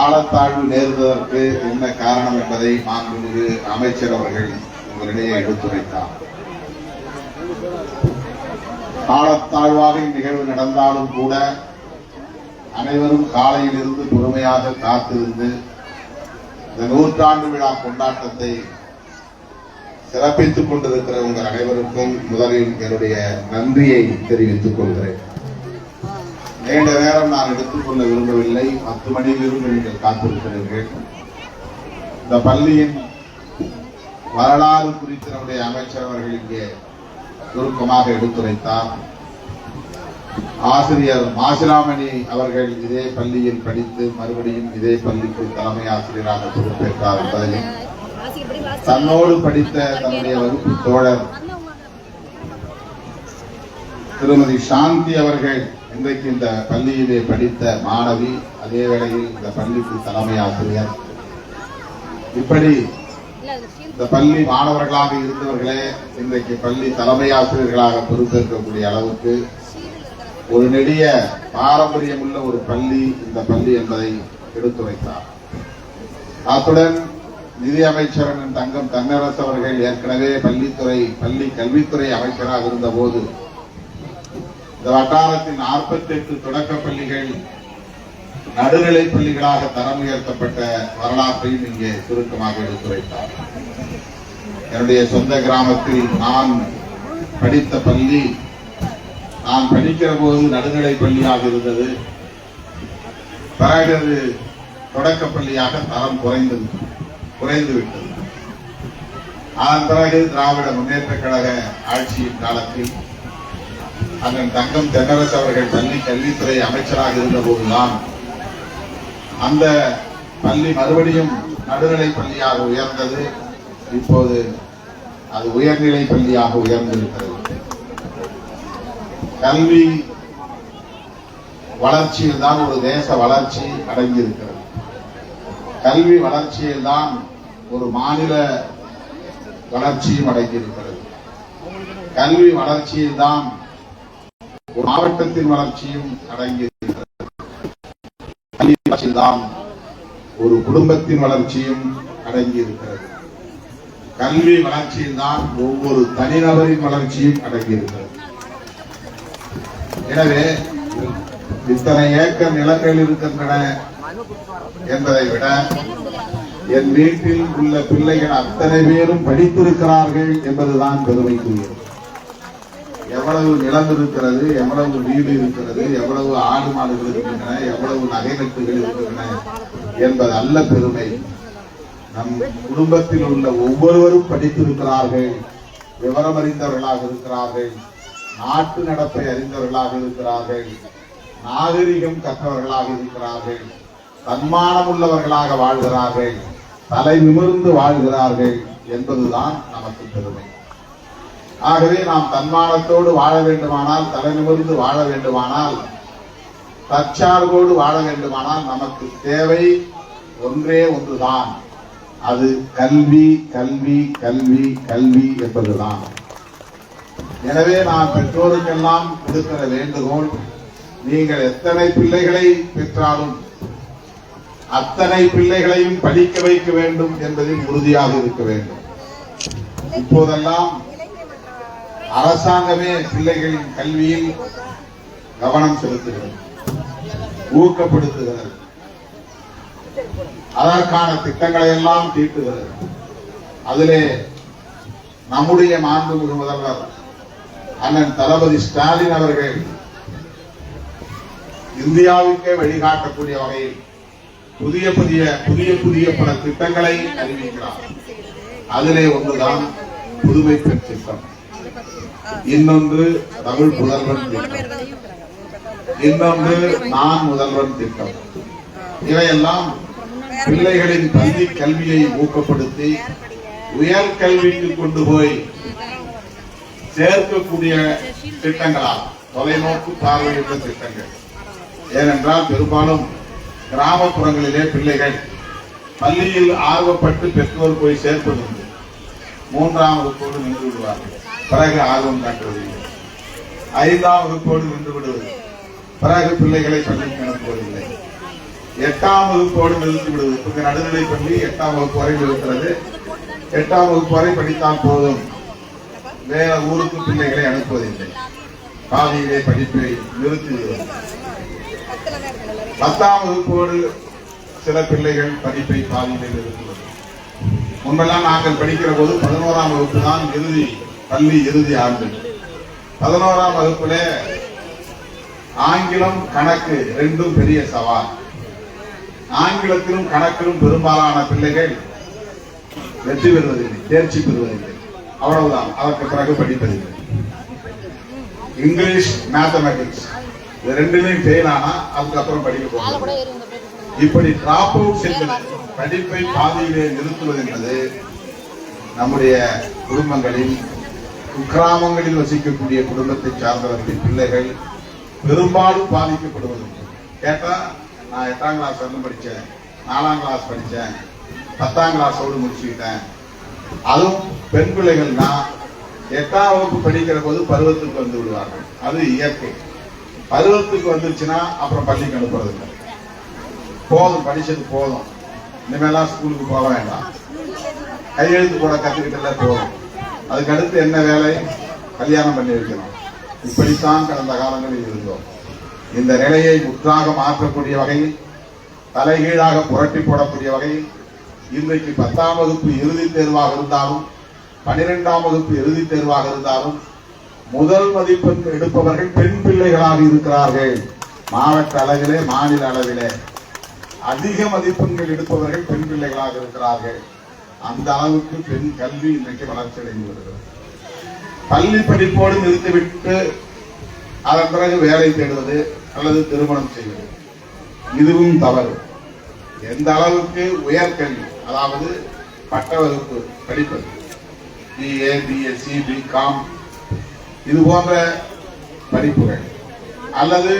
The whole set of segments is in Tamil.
காலத்தாழ்வு நேர்ந்ததற்கு என்ன காரணம் என்பதை மாண்புமிகு அமைச்சர் அவர்கள் உங்களிடையே எடுத்துரைத்தார். காலத்தாழ்வாக இந்நிகழ்வு நடந்தாலும் கூட அனைவரும் காலையில் இருந்து பொறுமையாக காத்திருந்து இந்த 100ஆண்டு விழா கொண்டாட்டத்தை சிறப்பித்துக் கொண்டிருக்கிற உங்கள் அனைவருக்கும் முதலில் என்னுடைய நன்றியை தெரிவித்துக் கொள்கிறேன். நீண்ட நேரம் நான் எடுத்துக்கொள்ள விரும்பவில்லை. 10 மணியிலிருந்து நீங்கள் காத்திருக்கிறீர்கள். இந்த பள்ளியின் வரலாறு குறித்து நம்முடைய அமைச்சர் அவர்கள் இங்கே சுருக்கமாக எடுத்துரைத்தார். ஆசிரியர் மாசிலாமணி அவர்கள் இதே பள்ளியில் படித்து மறுபடியும் இதே பள்ளிக்கு தலைமை ஆசிரியராக பொறுப்பேற்றார் என்பதையும், தன்னோடு படித்த தன்னுடைய வகுப்பு தோழர் திருமதி சாந்தி அவர்கள் இன்றைக்கு இந்த பள்ளியிலே படித்த மாணவி, அதே வேளையில் இந்த பள்ளிக்கு தலைமை ஆசிரியர், இப்படி இந்த பள்ளி மாணவர்களாக இருந்தவர்களே இன்றைக்கு பள்ளி தலைமை ஆசிரியர்களாக பொறுப்பேற்கக்கூடிய அளவுக்கு ஒரு நெடிய பாரம்பரியம் உள்ள ஒரு பள்ளி இந்த பள்ளி என்பதை எடுத்துரைத்தார். அத்துடன் நிதி அமைச்சர் தங்கம் தென்னரசு அவர்கள் ஏற்கனவே பள்ளி கல்வித்துறை அமைச்சராக இருந்த போது இந்த வட்டாரத்தின் 48 தொடக்க பள்ளிகள் நடுநிலை பள்ளிகளாக தரம் உயர்த்தப்பட்ட வரலாற்றையும் இங்கே சுருக்கமாக எடுத்துரைத்தார். என்னுடைய சொந்த கிராமத்தில் நான் படித்த பள்ளி, நான் படிக்கிற போது நடுநிலை பள்ளியாக இருந்தது. பிறகு தொடக்க பள்ளியாக தரம் குறைந்துவிட்டது. அதன் பிறகு திராவிட முன்னேற்ற கழக ஆட்சியின் காலத்தில் அண்ணன் தங்கம் தென்னரசு அவர்கள் பள்ளி கல்வித்துறை அமைச்சராக இருந்த போதுதான் அந்த பள்ளி மறுபடியும் நடுநிலை பள்ளியாக உயர்ந்தது. இப்போது அது உயர்நிலை பள்ளியாக உயர்ந்திருக்கிறது. கல்வி வளர்ச்சியில் தான் ஒரு தேச வளர்ச்சி அடங்கியிருக்கிறது. கல்வி வளர்ச்சியில் தான் ஒரு மாநில வளர்ச்சியும் அடங்கியிருக்கிறது. கல்வி வளர்ச்சியில் தான் ஒரு மாவட்டத்தின் வளர்ச்சியும் அடங்கியிருக்கிறது. கல்வி வளர்ச்சியில் தான் ஒரு குடும்பத்தின் வளர்ச்சியும் அடங்கியிருக்கிறது. கல்வி வளர்ச்சியில் தான் ஒவ்வொரு தனிநபரின் வளர்ச்சியும் அடங்கியிருக்கிறது. எனவே இத்தனை ஏக்கர் நிலங்கள் இருக்கின்றன என்பதை விட என் வீட்டில் உள்ள பிள்ளைகள் அத்தனை பேரும் படித்திருக்கிறார்கள் என்பதுதான் பெருமைக்குரியது. எவ்வளவு நிலம் இருக்கிறது, எவ்வளவு வீடு இருக்கிறது, எவ்வளவு ஆடு மாடுகள் இருக்கின்றன, எவ்வளவு நகை நட்டுகள் இருக்கின்றன என்பது அல்ல பெருமை. நம் குடும்பத்தில் உள்ள ஒவ்வொருவரும் படித்திருக்கிறார்கள், விவரம் அறிந்தவர்களாக இருக்கிறார்கள், நாட்டு நடப்பை அறிந்தவர்களாக இருக்கிறார்கள், நாகரிகம் கற்றவர்களாக இருக்கிறார்கள், தன்மானம் உள்ளவர்களாக வாழ்கிறார்கள், தலை நிமிர்ந்து வாழ்கிறார்கள் என்பதுதான் நமக்கு பெருமை. ஆகவே நாம் தன்மானத்தோடு வாழ வேண்டுமானால், தலை நிமிர்ந்து வாழ வேண்டுமானால், தற்சார்போடு வாழ வேண்டுமானால் நமக்கு தேவை ஒன்றே ஒன்றுதான். அது கல்வி, கல்வி, கல்வி, கல்வி என்பதுதான். எனவே நான் பெற்றோருக்கெல்லாம் கொடுக்கிற வேண்டுகோள், நீங்கள் எத்தனை பிள்ளைகளை பெற்றாலும் அத்தனை பிள்ளைகளையும் படிக்க வைக்க வேண்டும் என்பதில் உறுதியாக இருக்க வேண்டும். இப்போதெல்லாம் அரசாங்கமே பிள்ளைகளின் கல்வியில் கவனம் செலுத்துகிறது, ஊக்கப்படுத்துகிறது, அதற்கான திட்டங்களை எல்லாம் தீட்டுகிறது. அதிலே நம்முடைய மாண்புமிகு முதல்வர் அண்ணன் தளபதி ஸ்டாலின் அவர்கள் இந்தியாவுக்கே வழிகாட்டக்கூடிய வகையில் புதிய புதிய பல திட்டங்களை அறிவிக்கிறார். அதிலே ஒன்றுதான் புதுமை பெண் திட்டம், இன்னொன்று தமிழ் முதல்வன் திட்டம், இன்னொன்று நான் முதல்வன் திட்டம். இவையெல்லாம் பிள்ளைகளின் பள்ளி கல்வியை ஊக்கப்படுத்தி உயர் கல்விக்கு கொண்டு போய் சேர்க்கக்கூடிய திட்டங்களால் தொலைநோக்கு பார்வையுள்ள திட்டங்கள். ஏனென்றால் பெரும்பாலும் கிராமப்புறங்களிலே பிள்ளைகள் பள்ளியில் ஆர்வப்பட்டு பெற்றோர் போய் சேர்ப்பதுண்டு. 3ஆம் வகுப்போடு நின்று விடுவார்கள், பிறகு ஆர்வம் காட்டுவதில்லை. 5ஆம் வகுப்போடு நின்று விடுவது, பிறகு பிள்ளைகளை பள்ளிக்கு அனுப்புவதில்லை. 8ஆம் வகுப்போடு நிறுத்தி விடுவது. இப்ப நடுநிலை பள்ளி 8ஆம் வகுப்பு வரை இருக்கிறது. 8ஆம் வகுப்பு வரை படித்தால் போதும், வேற ஊருக்கு பிள்ளைகளை அனுப்புவதில்லை. பாதியிலே படிப்பை நிறுத்தி விடுவது. 10ஆம் வகுப்போடு சில பிள்ளைகள் படிப்பை பாதியிலே நிறுத்துவது. முன்பெல்லாம் நாங்கள் படிக்கிற போது 11ஆம் வகுப்பு தான் பள்ளி இறுதி ஆண்டு. 11ஆம் வகுப்புல ஆங்கிலம் கணக்கு ரெண்டும் பெரிய சவால். ஆங்கிலத்திலும் கணக்கிலும் பெரும்பாலான பிள்ளைகள் வெற்றி பெறுவதில்லை, தேர்ச்சி பெறுவதில்லை. அவ்வளவுதான். அதற்கு பிறகு படிப்பதில்லை. இங்கிலீஷ், மேத்தமெட்டிக்ஸ் இது ரெண்டுலையும் ஃபெயில் ஆனா அதுக்கப்புறம் படிக்க போகிறது. இப்படி டிராப் அவுட் என்பது, படிப்பை பாதியிலே நிறுத்துவது என்பது நம்முடைய குடும்பங்களில், குக்கிராமங்களில் வசிக்கக்கூடிய குடும்பத்தை சார்ந்தவர்களின் பிள்ளைகள் பெரும்பாலும் பாதிக்கப்படுவது. கேட்டா நான் 8ஆம் கிளாஸ் வந்து படித்தேன், 4ஆம் கிளாஸ் படித்தேன், 10ஆம் கிளாஸோடு முடிச்சுக்கிட்டேன். அதுவும் பெண் பிள்ளைகள்னா 8ஆம் வகுப்பு படிக்கிற போது பருவத்துக்கு வந்து விடுவார்கள். அது இயற்கை. பருவத்துக்கு வந்துருச்சுன்னா அப்புறம் பள்ளிக்கு அனுப்புறது இல்லை. போதும், படிச்சது போதும், இனிமேலாம் ஸ்கூலுக்கு போக வேண்டாம், கையெழுத்து போட கத்துக்கிட்டல போதும், அதுக்கு அடுத்து என்ன வேலை, கல்யாணம் பண்ணி வைக்கணும். இப்படித்தான் கடந்த காலங்களில் இருந்தோம். இந்த நிலையை முற்றாக மாற்றக்கூடிய வகையில், தலைகீழாக புரட்டி போடக்கூடிய வகையில் இன்றைக்கு 10ஆம் வகுப்பு இறுதித் தேர்வாக இருந்தாலும் 12ஆம் வகுப்பு இறுதித் தேர்வாக இருந்தாலும் முதல் மதிப்பெண் எடுப்பவர்கள் பெண் பிள்ளைகளாக இருக்கிறார்கள். மாவட்ட அளவிலே, மாநில அளவிலே அதிக மதிப்பெண்கள் எடுப்பவர்கள் பெண் பிள்ளைகளாக இருக்கிறார்கள். அந்த அளவுக்கு பெண் கல்வி இன்றைக்கு வளர்ச்சி அடைந்து வருகிறது. பள்ளி படிப்போடு நிறுத்திவிட்டு அதன் பிறகு வேலை தேடுவது அல்லது திருமணம் செய்வது, இதுவும் தவறு. எந்த அளவுக்கு உயர்கல்வி, அதாவது பட்ட வகுப்பு படிப்பது, BA, BSc, BCom இது போன்ற படிப்புகள், அல்லது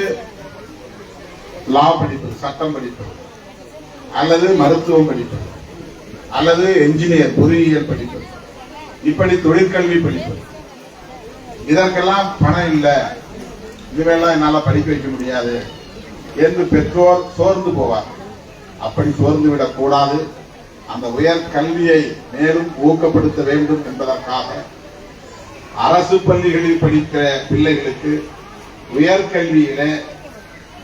லா படிப்பது, சட்டம் படிப்பது, அல்லது மருத்துவம் படிப்பது, அல்லது என்ஜினியர் பொறியியல் படிப்பது, இப்படி தொழிற்கல்வி படிப்பது, இதற்கெல்லாம் பணம் இல்லை, இதுவெல்லாம் என்னால படிக்க வைக்க முடியாது என்று பெற்றோர் சோர்ந்து போவார். அப்படி சோர்ந்து விடக் கூடாது. அந்த உயர் கல்வியை மேலும் ஊக்கப்படுத்த வேண்டும் என்பதற்காக அரசு பள்ளிகளில் படிக்கிற பிள்ளைகளுக்கு உயர்கல்வியிலே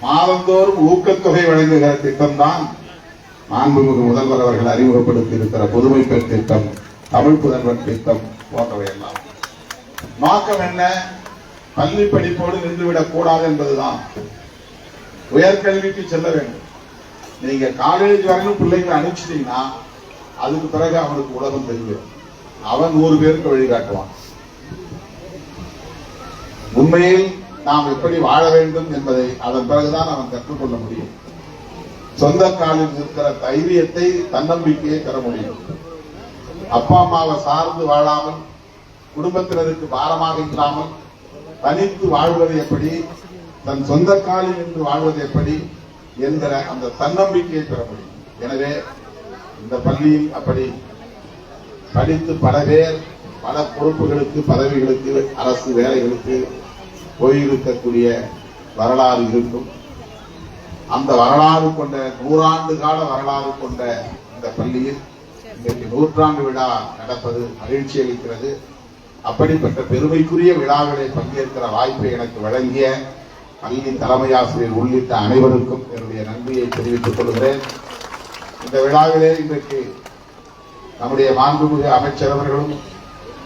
மாதந்தோறும் ஊக்கத்தொகை வழங்குகிற திட்டம்தான் மாண்புமிகு முதல்வர் அவர்கள் அறிமுகப்படுத்தி இருக்கிற புதுமை பெண் திட்டம், தமிழ் புதல்வன் திட்டம் போன்றவையெல்லாம். நோக்கம் என்ன? பள்ளி படிப்போடு நின்றுவிடக் கூடாது என்பதுதான். உயர்கல்விக்கு செல்ல வேண்டும். நீங்க காலேஜ் வரையிலும் பிள்ளைங்களை அனுப்பிச்சிட்டீங்கன்னா அதுக்கு பிறகு அவனுக்கு உலகம் தெரியும். அவன் 100 பேருக்கு வழிகாட்டுவான். உண்மையில் நாம் எப்படி வாழ வேண்டும் என்பதை அதன் பிறகுதான் அவன் கற்றுக்கொள்ள முடியும். சொந்த காலில் இருக்கிற தைரியத்தை, தன்னம்பிக்கையை பெற முடியும். அப்பா அம்மாவை சார்ந்து வாழாமல், குடும்பத்தினருக்கு பாரமாக இல்லாமல் தனித்து வாழ்வது எப்படி, தன் சொந்த காலில் நின்று வாழ்வது எப்படி என்கிற அந்த தன்னம்பிக்கையை பெற முடியும். எனவே இந்த பள்ளியில் அப்படி படித்து பல பேர் பல பொறுப்புகளுக்கு, பதவிகளுக்கு, அரசு வேலைகளுக்கு போயிருக்கக்கூடிய வரலாறு இருக்கும். அந்த வரலாறு கொண்ட 100 ஆண்டு கால வரலாறு கொண்ட இந்த பள்ளியில் இன்றைக்கு 100ஆண்டு விழா நடப்பது மகிழ்ச்சி அளிக்கிறது. அப்படிப்பட்ட பெருமைக்குரிய விழாவிலே பங்கேற்கிற வாய்ப்பை எனக்கு வழங்கிய பள்ளி தலைமை ஆசிரியர் உள்ளிட்ட அனைவருக்கும் என்னுடைய நன்றியை தெரிவித்துக் கொள்கிறேன். இந்த விழாவிலே இன்றைக்கு நம்முடைய மாண்புமிகு அமைச்சர் அவர்களும்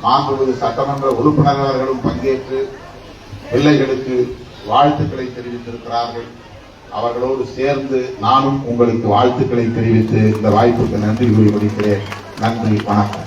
மாண்புமிகு சட்டமன்ற உறுப்பினர்களும் பங்கேற்று பிள்ளைகளுக்கு வாழ்த்துக்களை தெரிவித்திருக்கிறார்கள். அவர்களோடு சேர்ந்து நானும் உங்களுக்கு வாழ்த்துக்களை தெரிவித்து இந்த வாய்ப்புக்கு நன்றி கூறி முடிக்கிறேன். நன்றி, வணக்கம்.